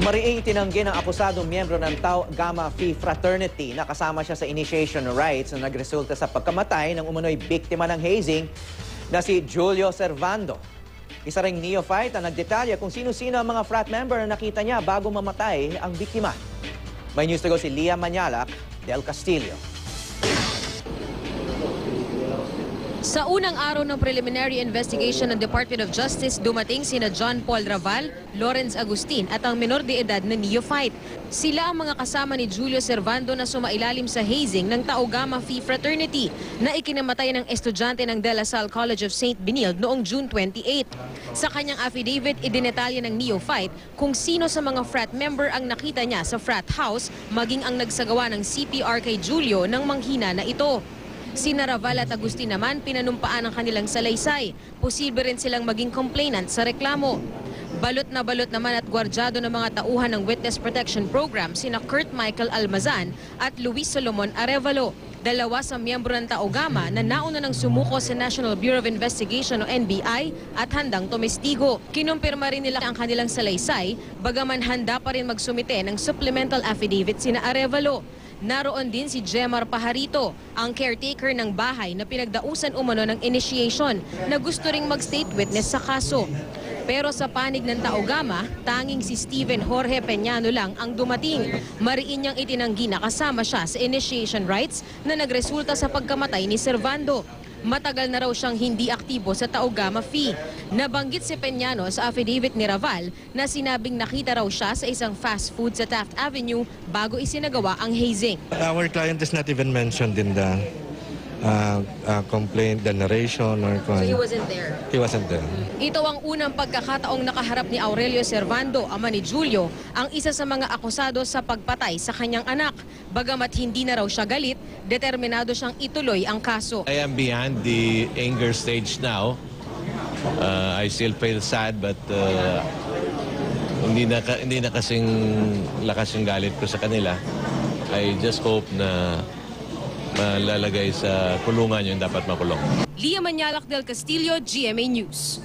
Mariing itinanggi ng akusadong miyembro ng Tau Gamma Phi Fraternity na kasama siya sa initiation rites na nagresulta sa pagkamatay ng umunoy biktima ng hazing na si Julio Servando. Isa ring neophyte ang nagdetalya kung sino-sino ang mga frat member na nakita niya bago mamatay ang biktima. May news to go si Lia Manyalak del Castillo. Sa unang araw ng preliminary investigation ng Department of Justice, dumating sina John Paul Raval, Lawrence Agustin at ang menor de edad na neophyte. Sila ang mga kasama ni Julio Servando na sumailalim sa hazing ng Tau Gamma Phi Fraternity na ikinamatay ng estudyante ng De La Salle College of St. Benilde noong June 28. Sa kanyang affidavit, idinetalya ng neophyte kung sino sa mga frat member ang nakita niya sa frat house maging ang nagsagawa ng CPR kay Julio nang manghina na ito. Sina Raval at Agustin naman pinanumpaan ang kanilang salaysay. Posible rin silang maging complainant sa reklamo. Balot naman at gwardyado ng mga tauhan ng Witness Protection Program sina Kurt Michael Almazan at Luis Solomon Arevalo. Dalawa sa miyembro ng Tau Gamma na nauna ng sumuko sa National Bureau of Investigation o NBI at handang tumestigo. Kinumpirma rin nila ang kanilang salaysay, bagaman handa pa rin magsumite ng supplemental affidavit sina Arevalo. Naroon din si Jemar Pajarito, ang caretaker ng bahay na pinagdausan umano ng initiation na gusto ring mag-state witness sa kaso. Pero sa panig ng Tau Gamma, tanging si Steven Jorge Peñano lang ang dumating. Mariin niyang itinanggi na kasama siya sa initiation rites na nagresulta sa pagkamatay ni Servando. Matagal na raw siyang hindi aktibo sa Tau Gamma Phi. Nabanggit si Peñano sa affidavit ni Raval na sinabing nakita raw siya sa isang fast food sa Taft Avenue bago isinagawa ang hazing. Our client is not even mentioned in the complaint, the narration or... So he wasn't there? He wasn't there. Ito ang unang pagkakataong nakaharap ni Aurelio Servando, ama ni Julio, ang isa sa mga akusado sa pagpatay sa kanyang anak. Bagamat hindi na raw siya galit, determinado siyang ituloy ang kaso. I am beyond the anger stage now. I still feel sad but hindi na kasing lakas yung galit ko sa kanila. I just hope na malalagay sa kulungan yung dapat makulong. Lia Manyalak del Castillo, GMA News.